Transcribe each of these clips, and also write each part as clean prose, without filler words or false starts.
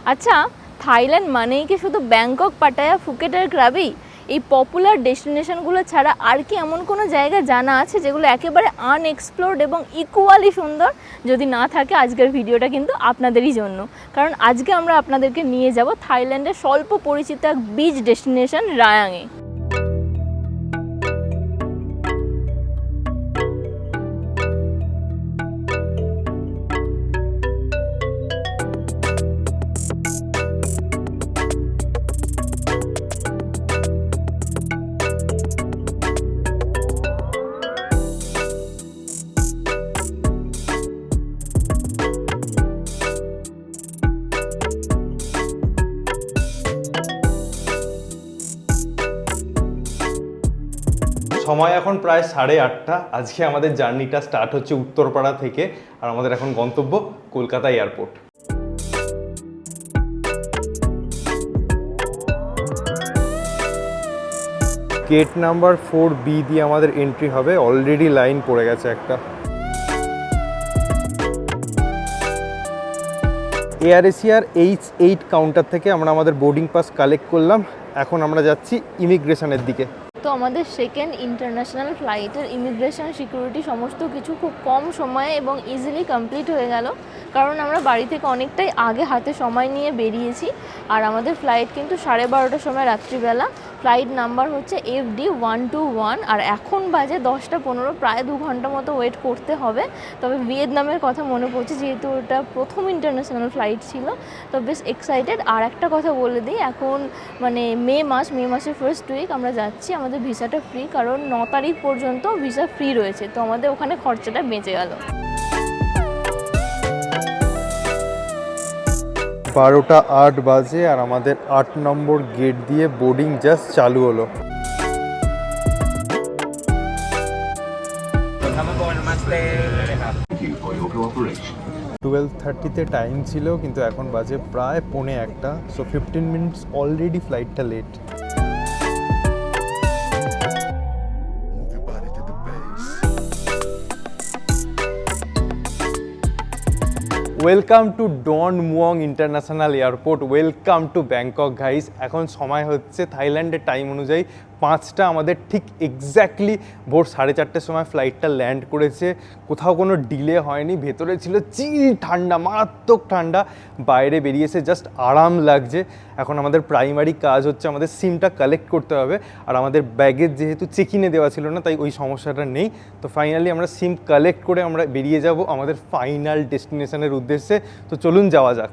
আচ্ছা, থাইল্যান্ড মানেই কি শুধু ব্যাংকক, পাটায়া, ফুকেট আর ক্রাবি? এই পপুলার ডেস্টিনেশনগুলো ছাড়া আর কি এমন কোনো জায়গা জানা আছে যেগুলো একেবারে আনএক্সপ্লোরড এবং ইকুয়ালি সুন্দর? যদি না থাকে আজকের ভিডিওটা কিন্তু আপনাদেরই জন্য, কারণ আজকে আমরা আপনাদেরকে নিয়ে যাব থাইল্যান্ডের স্বল্প পরিচিত এক বিচ ডেস্টিনেশন রায়াংয়ে। সময় এখন প্রায় 8:30। আজকে আমাদের জার্নিটা স্টার্ট হচ্ছে উত্তরপাড়া থেকে, আর আমাদের এখন গন্তব্য Kolkata airport. Gate number 4B দিয়ে আমাদের এন্ট্রি হবে। অলরেডি লাইন পড়ে গেছে একটা। এয়ার এশিয়ার H8 কাউন্টার থেকে আমরা আমাদের বোর্ডিং পাস কালেক্ট করলাম। এখন আমরা যাচ্ছি ইমিগ্রেশনের দিকে। তো আমাদের সেকেন্ড ইন্টারন্যাশনাল ফ্লাইটের ইমিগ্রেশন, সিকিউরিটি সমস্ত কিছু খুব কম সময়ে এবং ইজিলি কমপ্লিট হয়ে গেল, কারণ আমরা বাড়ি থেকে অনেকটাই আগে হাতে সময় নিয়ে বেরিয়েছি। আর আমাদের ফ্লাইট কিন্তু 12:30টার সময় রাত্রিবেলা। ফ্লাইট নাম্বার হচ্ছে FD121, আর এখন বাজে 10:15, প্রায় 2 ঘন্টা মতো ওয়েট করতে হবে। তবে ভিয়েতনামের কথা মনে পড়ছে, যেহেতু ওটা প্রথম ইন্টারন্যাশনাল ফ্লাইট ছিল, তো বেশ এক্সাইটেড। আর একটা কথা বলে দিই, এখন মানে মে মাসের ফার্স্ট উইক আমরা যাচ্ছি। আমাদের ভিসাটা ফ্রি, কারণ 9 তারিখ পর্যন্ত ভিসা ফ্রি রয়েছে, তো আমাদের ওখানে খরচাটা বেঁচে গেল। 12:08 বাজে আর আমাদের 8 নম্বর গেট দিয়ে বোর্ডিং জাস্ট চালু হলো। 12:30-তে টাইম ছিল, কিন্তু এখন বাজে প্রায় 1:45, সো 15 মিনিটস অলরেডি ফ্লাইটটা late. Welcome to Don Mueang international airport, welcome to Bangkok guys. এখন সময় হচ্ছে থাইল্যান্ডের টাইম অনুযায়ী 5টা। আমাদের ঠিক এক্স্যাক্টলি ভোর 4:30টার সময় ফ্লাইটটা ল্যান্ড করেছে। কোথাও কোনো ডিলে হয়নি। ভেতরে ছিল চিল ঠান্ডা, মারাত্মক ঠান্ডা। বাইরে বেরিয়েছে জাস্ট আরাম লাগছে। এখন আমাদের প্রাইমারি কাজ হচ্ছে আমাদের সিমটা কালেক্ট করতে হবে, আর আমাদের ব্যাগেজ যেহেতু চেক ইনে দেওয়া ছিল না, তাই ওই সমস্যাটা নেই। তো ফাইনালি আমরা সিম কালেক্ট করে আমরা বেরিয়ে যাব আমাদের ফাইনাল ডেস্টিনেশনের উদ্দেশ্যে। তো চলুন যাওয়া যাক।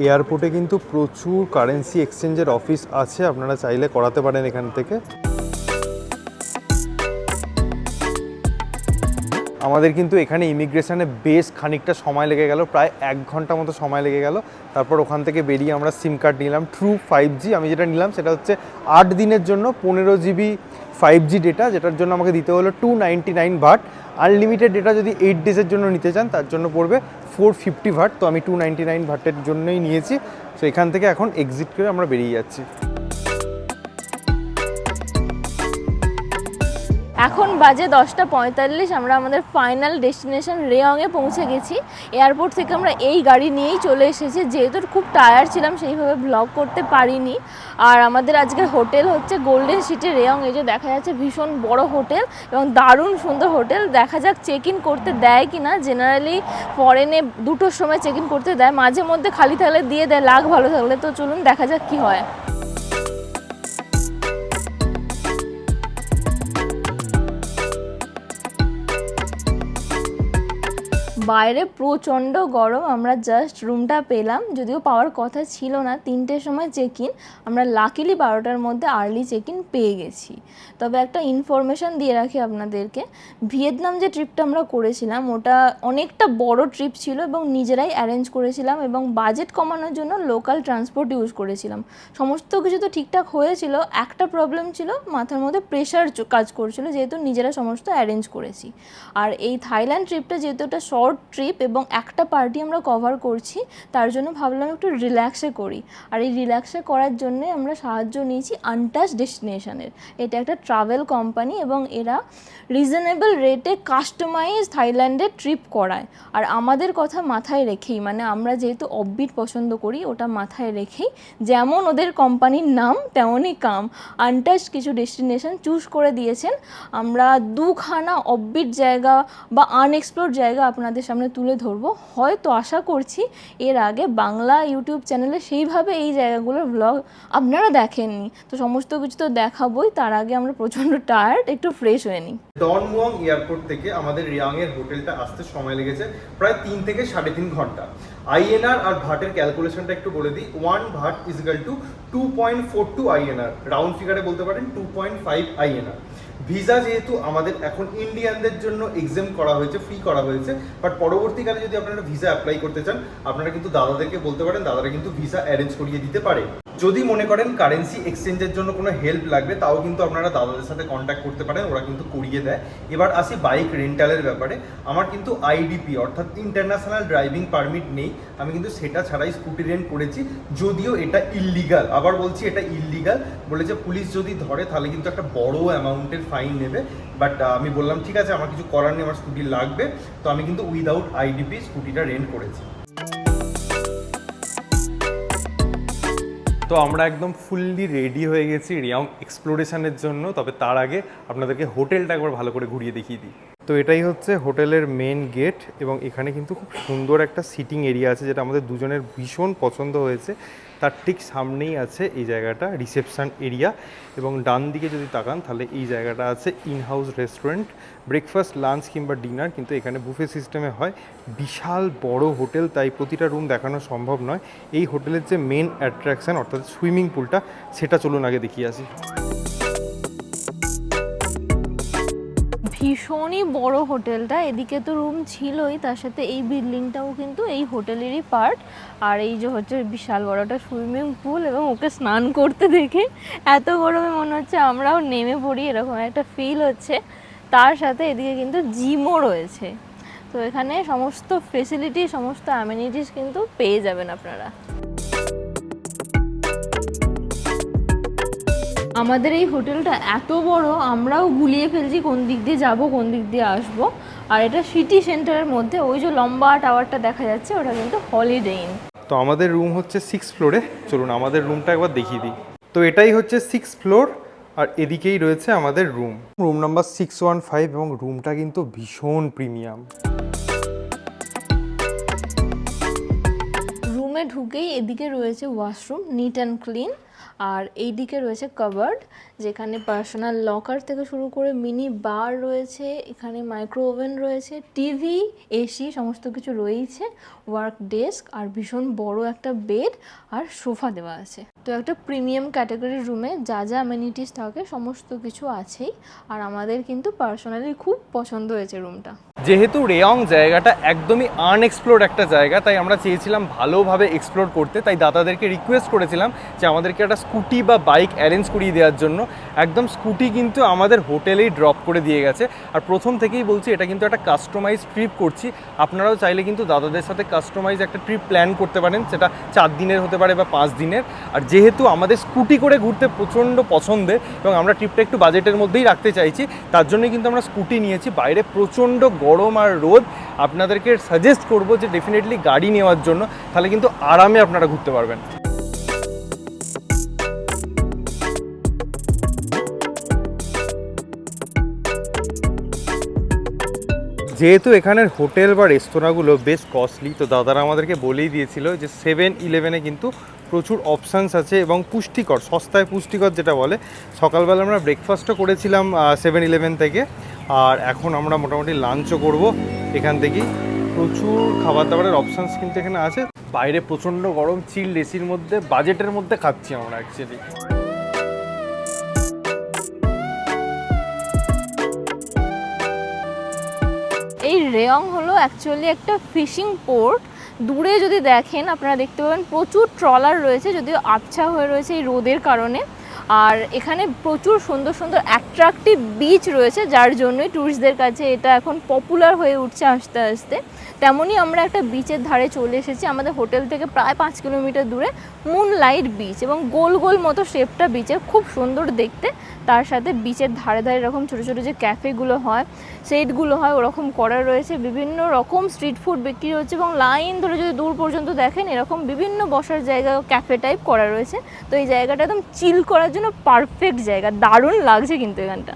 এয়ারপোর্টে কিন্তু প্রচুর কারেন্সি এক্সচেঞ্জের অফিস আছে, আপনারা চাইলে করাতে পারেন এখান থেকে। আমাদের কিন্তু এখানে ইমিগ্রেশনে বেশ খানিকটা সময় লেগে গেল, প্রায় 1 ঘন্টা মতো সময় লেগে গেল। তারপর ওখান থেকে বেরিয়ে আমরা সিম কার্ড নিলাম, ট্রু 5G। আমি যেটা নিলাম সেটা হচ্ছে 8 দিনের জন্য 15 GB 5G ডেটা, যেটার জন্য আমাকে দিতে হলো 299 বাট। আনলিমিটেড ডেটা যদি 8 ডেজের জন্য নিতে চান, তার জন্য পড়বে 450 বাট। তো আমি 299 বাটের জন্যই নিয়েছি। তো এখান থেকে এখন এক্সিট করে আমরা বেরিয়ে যাচ্ছি। এখন বাজে 10:45, আমরা আমাদের ফাইনাল ডেস্টিনেশন রেয়ংয়ে পৌঁছে গেছি। এয়ারপোর্ট থেকে আমরা এই গাড়ি নিয়েই চলে এসেছি, যেহেতু খুব টায়ার্ড ছিলাম সেইভাবে ব্লগ করতে পারিনি। আর আমাদের আজকের হোটেল হচ্ছে গোল্ডেন সিটি রেয়ং। এই যে দেখা যাচ্ছে ভীষণ বড় হোটেল এবং দারুণ সুন্দর হোটেল। দেখা যাক চেক ইন করতে দেয় কি না। জেনারেলি ফরেনে 2টোর সময় চেক ইন করতে দেয়, মাঝে মধ্যে খালি থাকলে দিয়ে দেয়, লাগ ভালো থাকলে। তো চলুন দেখা যাক কি হয়। বাইরে প্রচণ্ড গরম। আমরা জাস্ট রুমটা পেলাম, যদিও পাওয়ার কথা ছিল না। 3টের সময় চেক ইন, আমরা লাকিলি 12টার মধ্যে আর্লি চেক ইন পেয়ে গেছি। তবে একটা ইনফরমেশান দিয়ে রাখি আপনাদেরকে, ভিয়েতনাম যে ট্রিপটা আমরা করেছিলাম ওটা অনেকটা বড় ট্রিপ ছিল এবং নিজেরাই অ্যারেঞ্জ করেছিলাম, এবং বাজেট কমানোর জন্য লোকাল ট্রান্সপোর্ট ইউজ করেছিলাম। সমস্ত কিছু তো ঠিকঠাক হয়েছিল, একটা প্রবলেম ছিল, মাথার মধ্যে প্রেশার কাজ করছিল, যেহেতু নিজেরা সমস্ত অ্যারেঞ্জ করেছি। আর এই থাইল্যান্ড ট্রিপটা যেহেতু একটা শর্ট ট্রিপ এবং একটা পার্টি আমরা কভার করছি, তার জন্য ভাবলাম একটু রিল্যাক্সে করি। আর এই রিল্যাক্সে করার জন্যে আমরা সাহায্য নিয়েছি আনটাচ ডেস্টিনেশনের। এটা একটা ট্রাভেল কোম্পানি এবং এরা রিজনেবল রেটে কাস্টমাইজ থাইল্যান্ডের ট্রিপ করায়। আর আমাদের কথা মাথায় রেখেই, মানে আমরা যেহেতু অফবিট পছন্দ করি, ওটা মাথায় রেখেই যেমন ওদের কোম্পানির নাম তেমনই কাম, আনটাচ কিছু ডেস্টিনেশন চুজ করে দিয়েছেন। আমরা দুখানা অফবিট জায়গা বা আনএক্সপ্লোর জায়গা আপনাদের সামনে তুলে ধরবো। হয়তো আশা করছি এর আগে বাংলা ইউটিউব চ্যানেলে সেইভাবে এই জায়গাগুলোর ব্লগ আপনারা দেখেননি, তো সমস্ত কিছু তো দেখাবোই। তার আগে আমরা প্রচণ্ড টায়ার্ড, একটু ফ্রেশ হয়ে নিই। ডন মুয়াং এয়ারপোর্ট থেকে আমাদের রিয়াং এর হোটেলটা আসতে সময় লেগেছে প্রায় 3 থেকে 3.5 ঘন্টা। আইএনআর আর ভাটের ক্যালকুলেশনটা একটু বলে দিই। 1 baht is equal to 2.42 INR, round ফিগারে বলতে পারেন 2.5 আইএনআর। ভিসা যেহেতু আমাদের এখন ইন্ডিয়ানদের জন্য এক্সেম করা হয়েছে, ফ্রি করা হয়েছে, বাট পরবর্তীকালে যদি আপনারা ভিসা অ্যাপ্লাই করতে চান আপনারা কিন্তু দাদাদেরকে বলতে পারেন, দাদারা কিন্তু ভিসা অ্যারেঞ্জ করিয়ে দিতে পারে। যদি মনে করেন কারেন্সি এক্সচেঞ্জের জন্য কোনো হেল্প লাগবে তাও কিন্তু আপনারা দাদাদের সাথে কন্ট্যাক্ট করতে পারেন, ওরা কিন্তু করিয়ে দেয়। এবার আসি বাইক রেন্টালের ব্যাপারে। আমার কিন্তু আইডিপি অর্থাৎ ইন্টারন্যাশনাল ড্রাইভিং পারমিট নেই, আমি কিন্তু সেটা ছাড়াই স্কুটি রেন্ট করেছি, যদিও এটা ইললিগাল। আবার বলছি এটা ইললিগাল, বলেছে পুলিশ যদি ধরে তাহলে কিন্তু একটা বড় অ্যামাউন্টের ফাইন নেবে। বাট আমি বললাম ঠিক আছে, আমার কিছু করার নেই, আমার স্কুটি লাগবে, তো আমি কিন্তু উইদাউট আইডিপি স্কুটিটা রেন্ট করেছি। তো আমরা একদম ফুললি রেডি হয়ে গেছি রিয়াং এক্সপ্লোরেশনের জন্য। তবে তার আগে আপনাদেরকে হোটেলটা একবার ভালো করে ঘুরিয়ে দেখিয়ে দিই। তো এটাই হচ্ছে হোটেলের মেন গেট এবং এখানে কিন্তু খুব সুন্দর একটা সিটিং এরিয়া আছে, যেটা আমাদের দুজনের ভীষণ পছন্দ হয়েছে। তার ঠিক সামনেই আছে এই জায়গাটা রিসেপশন এরিয়া, এবং ডান দিকে যদি তাকান তাহলে এই জায়গাটা আছে in house restaurant, breakfast, lunch কিংবা ডিনার কিন্তু এখানে বুফে সিস্টেমে হয়। বিশাল বড় হোটেল, তাই প্রতিটা রুম দেখানো সম্ভব নয়। এই হোটেলের যে মেন অ্যাট্রাকশন অর্থাৎ সুইমিং পুলটা, সেটা চলুন আগে দেখিয়ে আসি। ভীষণই বড় হোটেলটা, এদিকে তো রুম ছিলই, তার সাথে এই বিল্ডিংটাও কিন্তু এই হোটেলেরই পার্ট। আর এই যে হচ্ছে বিশাল বড় একটা সুইমিং পুল, এবং ওকে স্নান করতে দেখে এত গরমে মনে হচ্ছে আমরাও নেমে পড়ি, এরকম একটা ফিল হচ্ছে। তার সাথে এদিকে কিন্তু জিমও রয়েছে, তো এখানে সমস্ত ফেসিলিটি, সমস্ত অ্যামেনিটিস কিন্তু পেয়ে যাবেন আপনারা। আমাদের এই হোটেলটা এত বড়, আমরাও গুলিয়ে ফেলছি কোন দিক দিয়ে যাব, কোন দিক দিয়ে আসবো। আর এটা সিটি সেন্টারের মধ্যে, ওই যে লম্বা টাওয়ারটা দেখা যাচ্ছে ওটা কিন্তু হলিডে ইন। তো আমাদের রুম হচ্ছে 6 ফ্লোরে, চলুন আমাদের রুমটা একবার দেখিয়ে দিই। তো এটাই হচ্ছে 6 ফ্লোর, আর এদিকেই রয়েছে আমাদের রুম নাম্বার 615, এবং রুমটা কিন্তু ভীষণ প্রিমিয়াম। রুমে ঢুকেই এদিকে রয়েছে ওয়াশরুম, নিট অ্যান্ড ক্লিন। আর এই দিকে রয়েছে কাবার্ড, যেখানে পার্সোনাল লকার থেকে শুরু করে মিনি বার রয়েছে, এখানে মাইক্রো ওভেন রয়েছে, টিভি, এসি সমস্ত কিছু রয়েছে, ওয়ার্ক ডেস্ক, আর ভীষণ বড় একটা বেড আর সোফা দেওয়া আছে। তো একটা প্রিমিয়াম ক্যাটাগরির রুমে যা যা অ্যামেনিটিস থাকে সমস্ত কিছু আছেই। আর আমাদের কিন্তু পার্সোনালি খুব পছন্দ হয়েছে রুমটা। যেহেতু রেয়ং জায়গাটা একদমই আনএক্সপ্লোর্ড একটা জায়গা, তাই আমরা চেয়েছিলাম ভালোভাবে এক্সপ্লোর করতে, তাই দাদাদেরকে রিকোয়েস্ট করেছিলাম যে আমাদেরকে একটা স্কুটি বা বাইক অ্যারেঞ্জ করিয়ে দেওয়ার জন্য। একদম স্কুটি কিন্তু আমাদের হোটেলেই ড্রপ করে দিয়ে গেছে। আর প্রথম থেকেই বলছি এটা কিন্তু একটা কাস্টমাইজ ট্রিপ করছি, আপনারাও চাইলে কিন্তু দাদাদের সাথে কাস্টমাইজ একটা ট্রিপ প্ল্যান করতে পারেন, সেটা 4 দিনের হতে পারে বা 5 দিনের। আর যেহেতু আমাদের স্কুটি করে ঘুরতে প্রচণ্ড পছন্দের এবং আমরা ট্রিপটা একটু বাজেটের মধ্যেই রাখতে চাইছি, তার জন্যই কিন্তু আমরা স্কুটি নিয়েছি। বাইরে প্রচণ্ড গরম আর রোদ, আপনাদেরকে সাজেস্ট করবো যে ডেফিনেটলি গাড়ি নেওয়ার জন্য, তাহলে কিন্তু আরামে আপনারা ঘুরতে পারবেন। যেহেতু এখানের হোটেল বা রেস্তোরাঁগুলো বেশ কস্টলি, তো দাদারা আমাদেরকে বলেই দিয়েছিল যে 7-11-এ কিন্তু প্রচুর অপশানস আছে এবং পুষ্টিকর, সস্তায় পুষ্টিকর যেটা বলে। সকালবেলা আমরা ব্রেকফাস্টও করেছিলাম 7-11 থেকে, আর এখন আমরা মোটামুটি লাঞ্চও করব এখান থেকেই। প্রচুর খাবার দাবারের অপশানস কিন্তু এখানে আছে। বাইরে প্রচণ্ড গরম, চিল্ড এসির মধ্যে, বাজেটের মধ্যে খাচ্ছি আমরা অ্যাকচুয়ালি। এই রেয়ং হলো অ্যাকচুয়ালি একটা ফিশিং পোর্ট। দূরে যদি দেখেন আপনারা দেখতে পাবেন প্রচুর ট্রলার রয়েছে, যদিও আবছা হয়ে রয়েছে এই রোদের কারণে। আর এখানে প্রচুর সুন্দর সুন্দর অ্যাট্রাকটিভ বিচ রয়েছে, যার জন্যই ট্যুরিস্টদের কাছে এটা এখন পপুলার হয়ে উঠছে আস্তে আস্তে। তেমনই আমরা একটা বিচের ধারে চলে এসেছি, আমাদের হোটেল থেকে প্রায় 5 কিলোমিটার দূরে মুনলাইট বিচ, এবং গোল গোল মতো শেপটা বিচের, খুব সুন্দর দেখতে। তার সাথে বিচের ধারে ধারে এরকম ছোটো ছোটো যে ক্যাফেগুলো হয়, সেটগুলো হয়, ওরকম করা রয়েছে। বিভিন্ন রকম স্ট্রিট ফুড বিক্রি হচ্ছে, এবং লাইন ধরে যদি দূর পর্যন্ত দেখেন এরকম বিভিন্ন বসার জায়গা, ক্যাফে টাইপ করা রয়েছে। তো এই জায়গাটা একদম চিল করার জন্য পারফেক্ট জায়গা, দারুণ লাগছে কিন্তু এখানটা।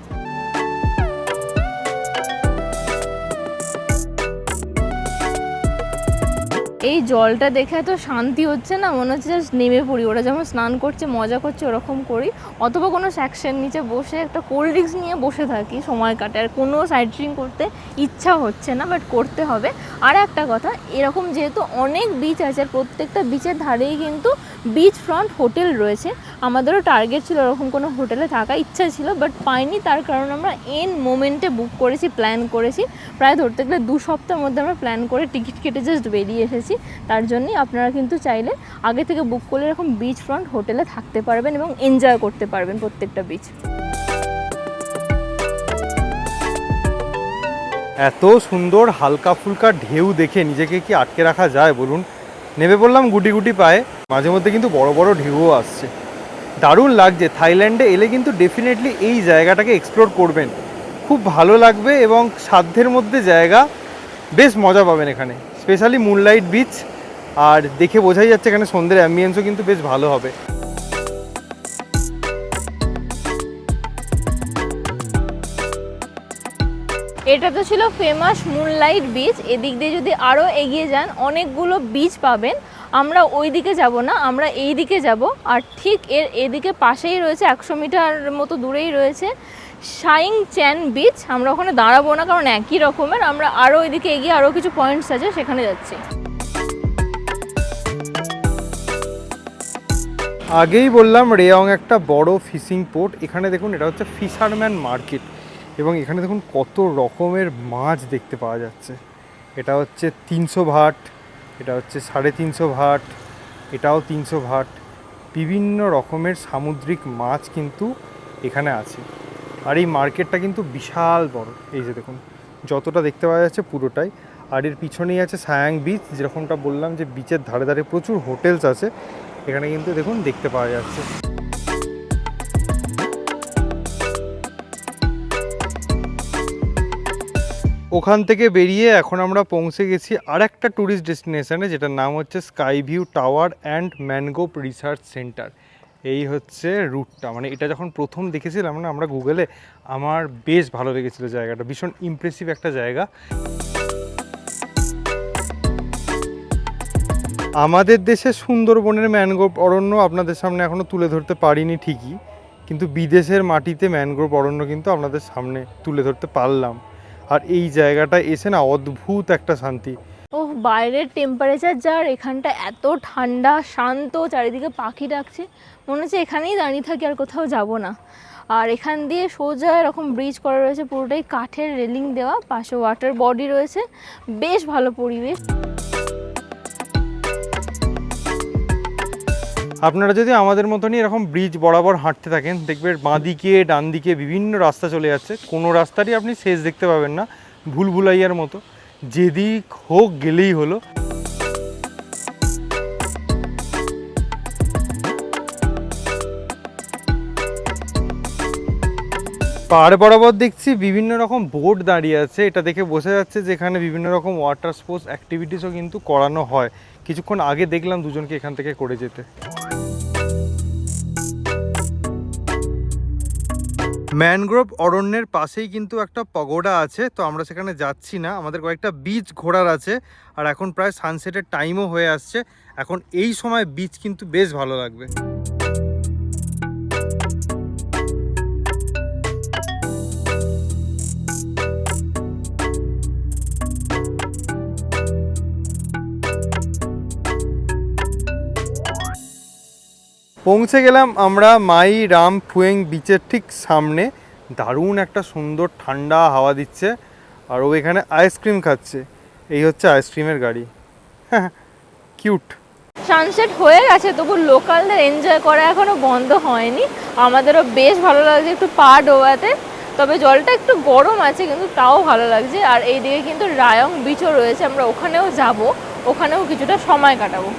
এই জলটা দেখে এত শান্তি হচ্ছে না, মনে হচ্ছে জাস্ট নেমে পড়ি। ওরা যেমন স্নান করছে, মজা করছে, ওরকম করি। অথবা কোনো সেকশন নিচে বসে একটা কোল্ড ড্রিঙ্কস নিয়ে বসে থাকি, সময় কাটে। আর কোনো সাইট সিইং করতে ইচ্ছা হচ্ছে না, বাট করতে হবে। আর একটা কথা, এরকম যেহেতু অনেক বিচ আছে, আর প্রত্যেকটা বিচের ধারেই কিন্তু বিচ ফ্রন্ট হোটেল রয়েছে। আমাদেরও টার্গেট ছিল এরকম কোনো হোটেলে থাকা, ইচ্ছা ছিল, বাট পাইনি। তার কারণ আমরা এন মোমেন্টে বুক করেছি, প্ল্যান করেছি। প্রায় ধরতে গেলে 2 সপ্তাহের মধ্যে আমরা প্ল্যান করে টিকিট কেটে জাস্ট বেরিয়ে এসেছি। তার জন্যই আপনারা কিন্তু চাইলে আগে থেকে বুক করলে এরকম বিচ ফ্রন্ট হোটেলে থাকতে পারবেন এবং এনজয় করতে পারবেন প্রত্যেকটা বিচ। এত সুন্দর হালকা ফুলকা ঢেউ দেখে নিজেকে কি আটকে রাখা যায় বলুন? নেমে পড়লাম গুটি গুটি পায়ে। মাঝে মধ্যে কিন্তু বড় বড় ঢেউও আসছে, দারুণ লাগছে। থাইল্যান্ডে এলে কিন্তু ডেফিনেটলি এই জায়গাটাকে এক্সপ্লোর করবেন, খুব ভালো লাগবে এবং সাধ্যের মধ্যে জায়গা, বেশ মজা পাবেন এখানে, স্পেশালি মুনলাইট বিচ। আর দেখে বোঝাই যাচ্ছে এখানে সন্ধ্যের অ্যাম্বিয়েন্সও কিন্তু বেশ ভালো হবে। এটা তো ছিল ফেমাস মুনলাইট বিচ। এদিক দিয়ে যদি আরও এগিয়ে যান অনেকগুলো বিচ পাবেন। আমরা ওই দিকে যাব না, আমরা এই দিকে যাব। আর ঠিক এর এদিকে পাশেই রয়েছে, 100 মিটার মতো দূরেই রয়েছে শাইং চ্যান বিচ। আমরা ওখানে দাঁড়াবো না, কারণ একই রকমের। আমরা আরও ওইদিকে এগিয়ে আরও কিছু পয়েন্টস আছে, সেখানে যাচ্ছি। আগেই বললাম রেয়ং একটা বড় ফিশিং পোর্ট। এখানে দেখুন, এটা হচ্ছে ফিশারম্যান মার্কেট, এবং এখানে দেখুন কত রকমের মাছ দেখতে পাওয়া যাচ্ছে। এটা হচ্ছে 300 ভাট, এটা হচ্ছে 350 ভাট, এটাও 300 ভাট। বিভিন্ন রকমের সামুদ্রিক মাছ কিন্তু এখানে আছে। আর এই মার্কেটটা কিন্তু বিশাল বড়। এই যে দেখুন, যতটা দেখতে পাওয়া যাচ্ছে পুরোটাই। আর এর পিছনেই আছে সায়াং বিচ, যেরকমটা বললাম যে বিচের ধারে ধারে প্রচুর হোটেলস আছে। এখানে কিন্তু দেখুন দেখতে পাওয়া যাচ্ছে। ওখান থেকে বেরিয়ে এখন আমরা পৌঁছে গেছি আর একটা ট্যুরিস্ট ডেস্টিনেশনে, যেটার নাম হচ্ছে sky view tower and mangrove research centre. এই হচ্ছে রুটটা। মানে এটা যখন প্রথম দেখেছিলাম না আমরা গুগলে, আমার বেশ ভালো লেগেছিলো জায়গাটা, ভীষণ ইমপ্রেসিভ একটা জায়গা। আমাদের দেশের সুন্দরবনের ম্যানগ্রোভ অরণ্য আপনাদের সামনে এখনও তুলে ধরতে পারিনি ঠিকই, কিন্তু বিদেশের মাটিতে ম্যানগ্রোভ অরণ্য কিন্তু আপনাদের সামনে তুলে ধরতে পারলাম। আর এই জায়গাটা এসে না অদ্ভুত একটা শান্তি। ওহ, বাইরের টেম্পারেচার যার, এখানটা এত ঠান্ডা, শান্ত, চারিদিকে পাখি ডাকছে, মনে হচ্ছে এখানেই দাঁড়িয়ে থাকি, আর কোথাও যাব না। আর এখান দিয়ে সোজা এরকম ব্রিজ করা রয়েছে, পুরোটাই কাঠের রেলিং দেওয়া, পাশে ওয়াটার বডি রয়েছে, বেশ ভালো পরিবেশ। আপনারা যদি আমাদের মতনই এরকম ব্রিজ বরাবর হাঁটতে থাকেন, দেখবেন বাঁ দিকে ডান দিকে বিভিন্ন রাস্তা চলে যাচ্ছে, কোনো রাস্তারই আপনি শেষ দেখতে পাবেন না, ভুলভুলাইয়ার মতো, যেদিক হোক গেলেই হলো। পাহাড় বরাবর দেখছি বিভিন্ন রকম বোট দাঁড়িয়ে আছে, এটা দেখে বোঝা যাচ্ছে যে এখানে বিভিন্ন রকম ওয়াটার স্পোর্টস অ্যাক্টিভিটিসও কিন্তু করানো হয়। কিছুক্ষণ আগে দেখলাম দুজনকে এখান থেকে করে যেতে। ম্যানগ্রোভ অরণ্যের পাশেই কিন্তু একটা পগোডা আছে, তো আমরা সেখানে যাচ্ছি না, আমাদের কয়েকটা বিচ ঘোরার আছে। আর এখন প্রায় সানসেটের টাইমও হয়ে আসছে, এখন এই সময় বিচ কিন্তু বেশ ভালো লাগবে। পৌঁছে গেলাম আমরা মাই রাম ফুয়েং বিচের ঠিক সামনে। দারুণ একটা সুন্দর ঠান্ডা হাওয়া দিচ্ছে, আর ও এখানে আইসক্রিম খাচ্ছে। এই হচ্ছে আইসক্রিমের গাড়ি, হ্যাঁ কিউট। সানসেট হয়ে গেছে, তবু লোকালদের এনজয় করা এখনো বন্ধ হয়নি। আমাদেরও বেশ ভালো লাগছে একটু পা ডোবাতে, তবে জলটা একটু গরম আছে কিন্তু তাও ভালো লাগছে। আর এইদিকে কিন্তু রায়ং বিচও রয়েছে, আমরা ওখানেও যাব, ওখানেও কিছুটা সময় কাটাবো।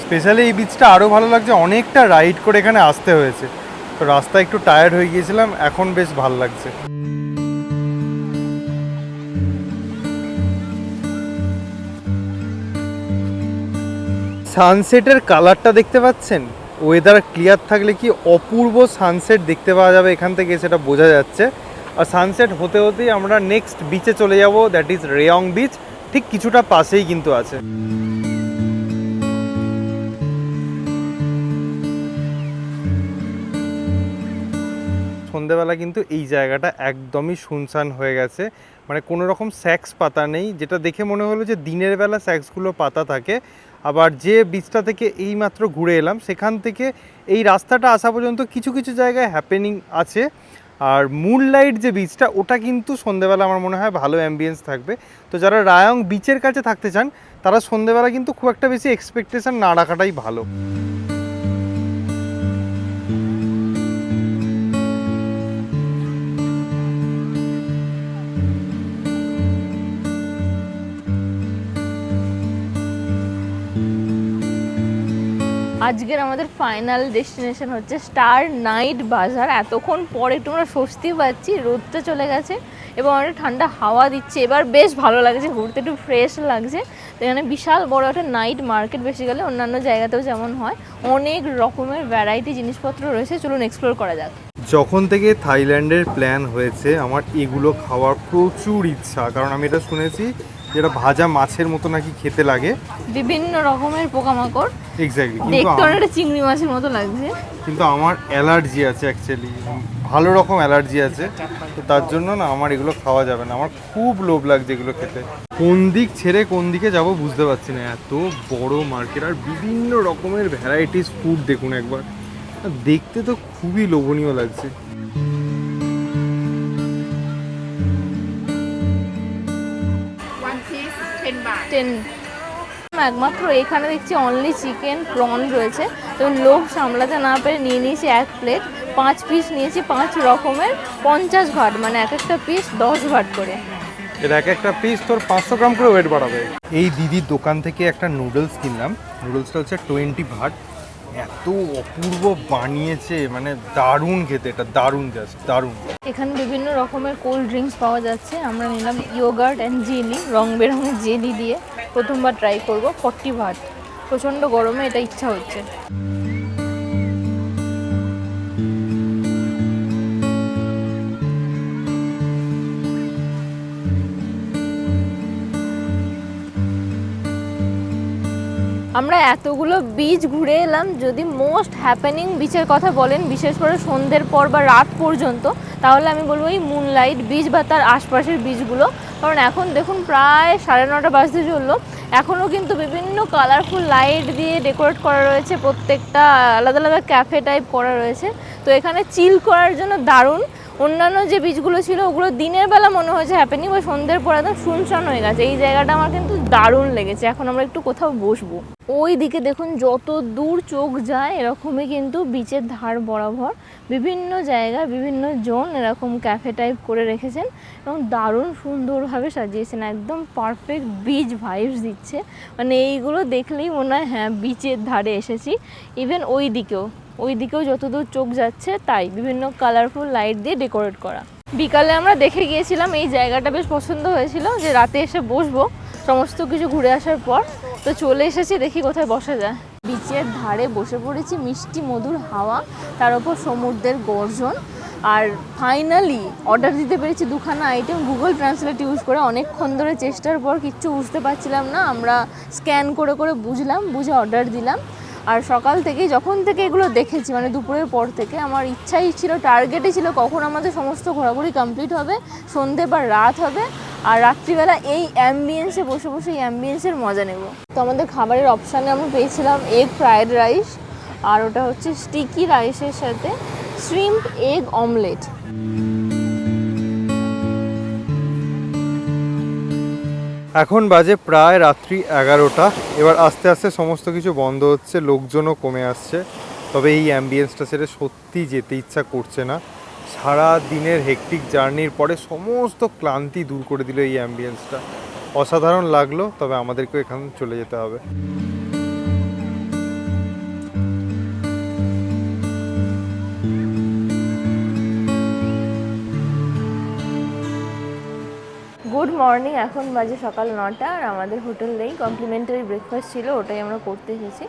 স্পেশালি এই বিচটা আরও ভালো লাগছে, অনেকটা রাইড করে এখানে আসতে হয়েছে, তো রাস্তা একটু টায়ার্ড হয়ে গিয়েছিলাম, এখন বেশ ভালো লাগছে। সানসেটের কালারটা দেখতে পাচ্ছেন, ওয়েদার ক্লিয়ার থাকলে কি অপূর্ব সানসেট দেখতে পাওয়া যাবে এখান থেকে, সেটা বোঝা যাচ্ছে। আর সানসেট হতে হতেই আমরা নেক্সট বিচে চলে যাব, দ্যাট ইজ রেয়ং বিচ, ঠিক কিছুটা পাশেই কিন্তু আছে। সন্ধেবেলা কিন্তু এই জায়গাটা একদমই শুনশান হয়ে গেছে, মানে কোনো রকম স্যাক্স পাতা নেই, যেটা দেখে মনে হলো যে দিনের বেলা স্যাক্সগুলো পাতা থাকে। আবার যে বিচটা থেকে এইমাত্র ঘুরে এলাম সেখান থেকে এই রাস্তাটা আসা পর্যন্ত কিছু কিছু জায়গায় হ্যাপেনিং আছে। আর মুনলাইট যে বিচটা, ওটা কিন্তু সন্ধেবেলা আমার মনে হয় ভালো অ্যাম্বিয়েন্স থাকবে। তো যারা রায়ং বিচের কাছে থাকতে চান তারা সন্ধেবেলা কিন্তু খুব একটা বেশি এক্সপেকটেশন না রাখাটাই ভালো। আজকের আমাদের ফাইনাল ডেস্টিনেশন হচ্ছে স্টার নাইট বাজার। এতক্ষণ পর একটু আমরা স্বস্তি পাচ্ছি, রোদটা চলে গেছে এবং অনেক ঠান্ডা হাওয়া দিচ্ছে, এবার বেশ ভালো লাগছে, ঘুরতে একটু ফ্রেশ লাগছে। তো এখানে বিশাল বড় একটা নাইট মার্কেট, বেসিক্যালি অন্যান্য জায়গাতেও যেমন হয়, অনেক রকমের ভ্যারাইটি জিনিসপত্র রয়েছে। চলুন এক্সপ্লোর করা যাক। যখন থেকে থাইল্যান্ডের প্ল্যান হয়েছে আমার এগুলো খাওয়ার প্রচুর ইচ্ছা, কারণ আমি এটা শুনেছি যেটা ভাজা মাছের মতো নাকি খেতে লাগে, বিভিন্ন রকমের পোকামাকড়, এক্স্যাক্টলি, দেখতে অনেকটা চিংড়ি মাছের মতো লাগছে। কিন্তু আমার অ্যালার্জি আছে, অ্যাকচুয়ালি ভালো রকম অ্যালার্জি আছে, তো তার জন্য না আমার এগুলো খাওয়া যাবে না, আমার খুব লোভ লাগছে এগুলো খেতে। কোন দিক ছেড়ে কোন দিকে যাব বুঝতে পারছি না, এত বড় মার্কেট আর বিভিন্ন রকমের ভ্যারাইটিস ফুড দেখুন একবার, দেখতে তো খুবই লোভনীয় লাগছে। একমাত্র এখানে দেখছি অনলি চিকেন প্রন রয়েছে, তো লোভ সামলাতে না পেরে নিয়ে নিয়েছি 1 প্লেট, 5 পিস নিয়েছি 5 রকমের, 50 ভাট, মানে এক একটা পিস 10 ভাট করে। এর এক একটা পিস তোর 500 গ্রাম করে ওয়েট বাড়াবে। এই দিদির দোকান থেকে একটা নুডলস কিনলাম, নুডলসটা হচ্ছে 20 ভাট, এত অপূর্ব বানিয়েছে, মানে দারুণ খেতে, এটা দারুণ, জাস্ট দারুণ। এখানে বিভিন্ন রকমের কোল্ড ড্রিঙ্কস পাওয়া যাচ্ছে, আমরা নিলাম ইয়োগার্ট অ্যান্ড জেলি, রং বেরঙের জেলি দিয়ে প্রথমবার ট্রাই করব। 40 ভাট, প্রচণ্ড গরমে এটা ইচ্ছা হচ্ছে। আমরা এতগুলো বিচ ঘুরে এলাম, যদি মোস্ট হ্যাপেনিং বিচের কথা বলেন বিশেষ করে সন্ধ্যের পর বা রাত পর্যন্ত, তাহলে আমি বলবো এই মুনলাইট বিচ বা তার আশপাশের বিচগুলো। কারণ এখন দেখুন প্রায় 9:30 বাজতে চললো, এখনও কিন্তু বিভিন্ন কালারফুল লাইট দিয়ে ডেকোরেট করা রয়েছে, প্রত্যেকটা আলাদা আলাদা ক্যাফে টাইপ করা রয়েছে। তো এখানে চিল করার জন্য দারুণ। অন্যান্য যে বিচগুলো ছিল ওগুলো দিনের বেলা মনে হয়েছে হ্যাপেনিং, বা সন্ধ্যের পর একদম শুনশান হয়ে গেছে। এই জায়গাটা আমার কিন্তু দারুণ লেগেছে। এখন আমরা একটু কোথাও বসবো, ওই দিকে দেখুন যত দূর চোখ যায় এরকমই কিন্তু বিচের ধার বরাবর বিভিন্ন জায়গায় বিভিন্ন জোন এরকম ক্যাফে টাইপ করে রেখেছেন এবং দারুণ সুন্দরভাবে সাজিয়েছেন, একদম পারফেক্ট বিচ ভাইবস দিচ্ছে। মানে এইগুলো দেখলেই মনে হয় হ্যাঁ বিচের ধারে এসেছি। ইভেন ওই দিকেও যতদূর চোখ যাচ্ছে তাই বিভিন্ন কালারফুল লাইট দিয়ে ডেকোরেট করা। বিকালে আমরা দেখে গিয়েছিলাম, এই জায়গাটা বেশ পছন্দ হয়েছিল যে রাতে এসে বসবো সমস্ত কিছু ঘুরে আসার পর। তো চলে এসেছি, দেখি কোথায় বসা যায়। বিচের ধারে বসে পড়েছি, মিষ্টি মধুর হাওয়া, তার উপর সমুদ্রের গর্জন। আর ফাইনালি অর্ডার দিতে পেরেছি 2খানা আইটেম গুগল ট্রান্সলেট ইউজ করে। অনেকক্ষণ ধরে চেষ্টার পর কিচ্ছু বুঝতে পারছিলাম না, আমরা স্ক্যান করে করে বুঝে অর্ডার দিলাম। আর সকাল থেকেই যখন থেকে এগুলো দেখেছি, মানে দুপুরের পর থেকে আমার ইচ্ছাই ছিল, টার্গেটই ছিল কখন আমাদের সমস্ত ঘোরাঘুরি কমপ্লিট হবে, সন্ধে বা রাত হবে, আর রাত্রিবেলা এই অ্যাম্বিয়েন্সে বসে বসে এই অ্যাম্বিয়েন্সের মজা নেব। তো আমাদের খাবারের অপশানে আমরা পেয়েছিলাম এগ ফ্রায়েড রাইস, আর ওটা হচ্ছে স্টিকি রাইসের সাথে শ্রিম্প এগ অমলেট। এখন বাজে প্রায় রাত্রি 11টা। এবার আস্তে আস্তে সমস্ত কিছু বন্ধ হচ্ছে, লোকজনও কমে আসছে। তবে এই অ্যাম্বিয়েন্সটা ছেড়ে সত্যি যেতে ইচ্ছা করছে না। সারা দিনের হেকটিক জার্নির পরে সমস্ত ক্লান্তি দূর করে দিল এই অ্যাম্বিয়েন্সটা। অসাধারণ লাগলো, তবে আমাদেরকেও এখান চলে যেতে হবে। গুড মর্নিং, এখন বাজে সকাল 9টা আর আমাদের হোটেলেই কমপ্লিমেন্টারি ব্রেকফাস্ট ছিল, ওটাই আমরা করতে এসেছি।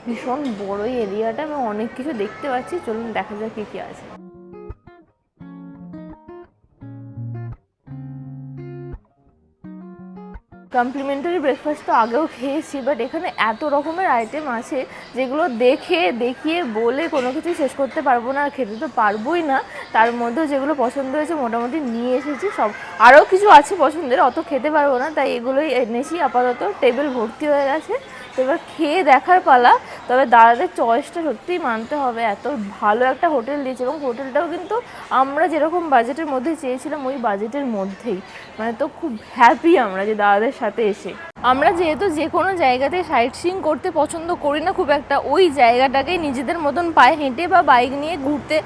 ভীষণ বড়ই এরিয়াটা এবং অনেক কিছু দেখতে পাচ্ছি, চলুন দেখা যাক কী কী আছে। কমপ্লিমেন্টারি ব্রেকফাস্ট তো আগেও খেয়েছি, বাট এখানে এত রকমের আইটেম আছে যেগুলো দেখিয়ে বলে কোনো কিছু শেষ করতে পারবো না, আর খেতে তো পারবোই না। তার মধ্যেও যেগুলো পছন্দ হয়েছে মোটামুটি নিয়ে এসেছি সব। আরও কিছু আছে পছন্দের, অত খেতে পারবো না, তাই এগুলোই এনেছি। আপাতত টেবিল ভর্তি হয়ে গেছে, তো এবার খেয়ে দেখার পালা। তবে দাদাদের চয়েসটা সত্যিই মানতে হবে, এত ভালো একটা হোটেল দিয়েছে এবং হোটেলটাও কিন্তু আমরা যেরকম বাজেটের মধ্যে চেয়েছিলাম ওই বাজেটের মধ্যেই। মানে তো খুব হ্যাপি আমরা যে দাদাদের সাথে এসে। আমরা যেহেতু যে কোনো জায়গাতে সাইট সিইং করতে পছন্দ করি না খুব একটা, ওই জায়গাটাকেই নিজেদের মতন পায়ে হেঁটে বা বাইক নিয়ে ঘুরতে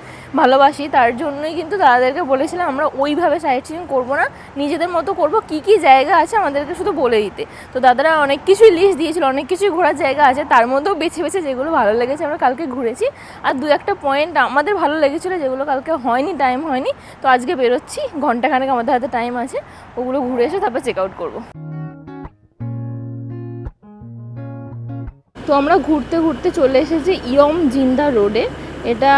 ভালোবাসি, তার জন্যই কিন্তু দাদাদেরকে বলেছিলাম আমরা ওইভাবে সাইট সিইং করবো না, নিজেদের মতো করব, কী কী জায়গা আছে আমাদেরকে শুধু বলে দিতে। তো দাদারা অনেক কিছুই লিস্ট দিয়েছিল, অনেক কিছুই ঘোরার জায়গা আছে, তার মধ্যেও বেছে বেছে যেগুলো ভালো লেগেছে আমরা কালকে ঘুরেছি। আর দু একটা পয়েন্ট আমাদের ভালো লেগেছিলো যেগুলো কালকে হয়নি, টাইম হয়নি, তো আজকে বেরোচ্ছি, ঘন্টাখানেক আমাদের হাতে টাইম আছে, ওগুলো ঘুরে এসে তারপর চেক আউট করবো। তো আমরা ঘুরতে ঘুরতে চলে এসেছি ইয়ম জিন্দা রোডে। এটা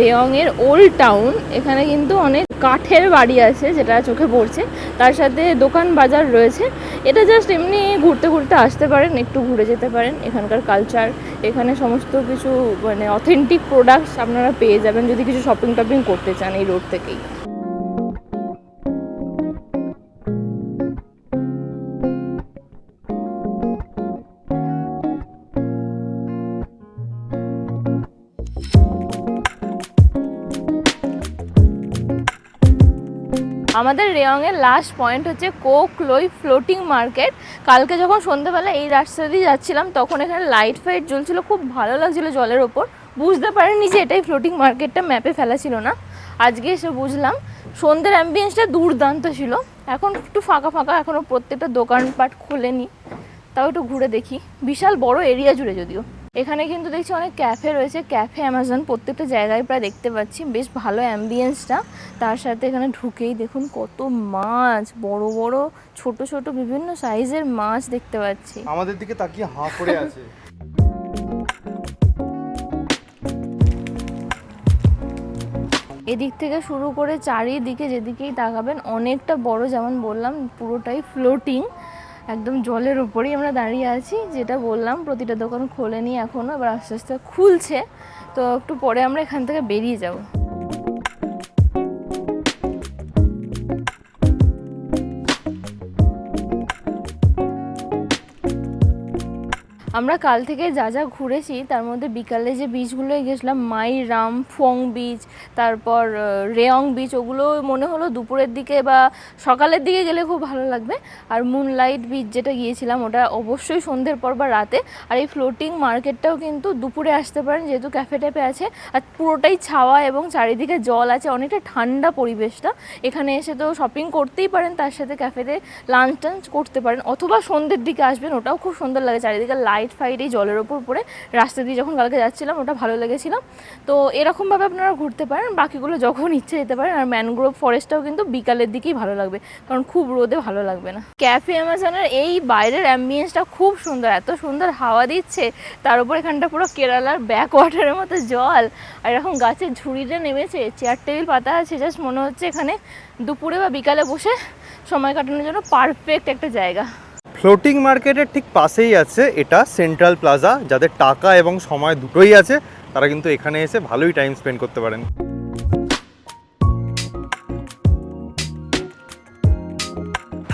রেয়ংয়ের ওল্ড টাউন। এখানে কিন্তু অনেক কাঠের বাড়ি আছে যেটা চোখে পড়ছে, তার সাথে দোকান বাজার রয়েছে। এটা জাস্ট এমনি ঘুরতে ঘুরতে আসতে পারেন, একটু ঘুরে যেতে পারেন। এখানকার কালচার, এখানে সমস্ত কিছু মানে অথেন্টিক প্রোডাক্টস আপনারা পেয়ে যাবেন যদি কিছু শপিং টপিং করতে চান এই রোড থেকেই। আমাদের রেয়ংয়ের লাস্ট পয়েন্ট হচ্ছে কোক লোই ফ্লোটিং মার্কেট। কালকে যখন সন্ধ্যাবেলা এই রাস্তা দিয়ে যাচ্ছিলাম তখন এখানে লাইট ফাইট জ্বলছিল, খুব ভালো লাগছিলো জলের ওপর। বুঝতে পারিনি যে এটাই ফ্লোটিং মার্কেটটা, ম্যাপে ফেলা ছিল না, আজকে এসে বুঝলাম। সন্ধ্যের অ্যাম্বিয়েন্সটা দুর্দান্ত ছিল। এখন একটু ফাঁকা ফাঁকা, এখনও প্রত্যেকটা দোকানপাট খুলেনি, তাও একটু ঘুরে দেখি। বিশাল বড় এরিয়া জুড়ে যদিও। এখানে কিন্তু দেখছি অনেক ক্যাফে রয়েছে, ক্যাফে অ্যামাজন প্রত্যেকটা জায়গায় প্রায় দেখতে পাচ্ছি। বেশ ভালো অ্যাম্বিয়েন্সটা। তার সাথে এখানে ঢুকেই দেখুন কত মাছ, বড় বড় ছোট ছোট বিভিন্ন সাইজের মাছ দেখতে পাচ্ছি। আমাদের দিকে তাকিয়ে হাঁ করে আছে। এদিক থেকে শুরু করে চারিদিকে যেদিকেই তাকাবেন অনেকটা বড়, যেমন বললাম পুরোটাই ফ্লোটিং, একদম জলের উপরেই আমরা দাঁড়িয়ে আছি। যেটা বললাম প্রতিটা দোকান খোলেনি এখনও, এবার আস্তে আস্তে খুলছে, তো একটু পরে আমরা এখান থেকে বেরিয়ে যাব। আমরা কাল থেকে যা যা ঘুরেছি তার মধ্যে বিকালে যে বিচগুলোয় গেছিলাম, মাই রাম ফং বিচ, তারপর রেয়ং বিচ, ওগুলো মনে হলো দুপুরের দিকে বা সকালের দিকে গেলে খুব ভালো লাগবে। আর মুনলাইট বিচ যেটা গিয়েছিলাম ওটা অবশ্যই সন্ধ্যের পর বা রাতে। আর এই ফ্লোটিং মার্কেটটাও কিন্তু দুপুরে আসতে পারেন, যেহেতু ক্যাফে ট্যাফে আছে আর পুরোটাই ছাওয়া এবং চারিদিকে জল আছে, অনেকটা ঠান্ডা পরিবেশটা। এখানে এসে তো শপিং করতেই পারেন, তার সাথে ক্যাফেতে লাঞ্চ টাঞ্চ করতে পারেন, অথবা সন্ধ্যের দিকে আসবেন, ওটাও খুব সুন্দর লাগে। চারিদিকে লাইট ফাইট এই জলের ওপর পড়ে রাস্তা দিয়ে যখন কালকে যাচ্ছিলাম ওটা ভালো লেগেছিল। তো এরকমভাবে আপনারা ঘুরতে পারেন, বাকিগুলো যখন ইচ্ছে যেতে পারেন। আর ম্যানগ্রোভ ফরেস্টটাও কিন্তু বিকালের দিকেই ভালো লাগবে, কারণ খুব রোদে ভালো লাগবে না। ক্যাফে অ্যামাজনের এই বাইরের অ্যাম্বিয়েন্সটা খুব সুন্দর, এত সুন্দর হাওয়া দিচ্ছে, তার উপর এখানটা পুরো কেরালার ব্যাক ওয়াটারের মতো জল, আর এরকম গাছের ঝুড়িতে নেমেছে, চেয়ার টেবিল পাতা আছে, জাস্ট মনে হচ্ছে এখানে দুপুরে বা বিকালে বসে সময় কাটানোর জন্য পারফেক্ট একটা জায়গা। ফ্লোটিং মার্কেটের ঠিক পাশেই আছে এটা সেন্ট্রাল প্লাজা। যাদের টাকা এবং সময় দুটোই আছে তারা কিন্তু এখানে এসে ভালোই টাইম স্পেন্ড করতে পারেন।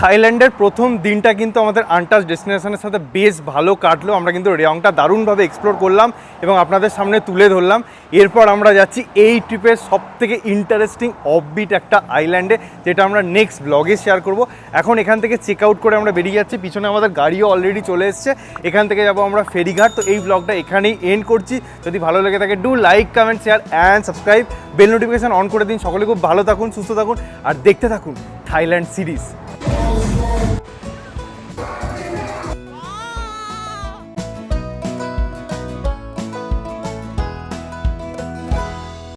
থাইল্যান্ডের প্রথম দিনটা কিন্তু আমাদের আনটাচ ডেস্টিনেশনের সাথে বেশ ভালো কাটলো। আমরা কিন্তু রেয়ংটা দারুণভাবে এক্সপ্লোর করলাম এবং আপনাদের সামনে তুলে ধরলাম। এরপর আমরা যাচ্ছি এই ট্রিপের সবথেকে ইন্টারেস্টিং অফবিট একটা আইল্যান্ডে, যেটা আমরা নেক্সট ব্লগে শেয়ার করব। এখন এখান থেকে চেক আউট করে আমরা বেরিয়ে যাচ্ছি, পিছনে আমাদের গাড়িও অলরেডি চলে এসছে। এখান থেকে যাবো আমরা ফেরিঘাট। তো এই ব্লগটা এখানেই এন্ড করছি। যদি ভালো লেগে থাকে do like, comment, share and subscribe, bell notification on করে দিন। সকলে খুব ভালো থাকুন, সুস্থ থাকুন আর দেখতে থাকুন থাইল্যান্ড সিরিজ।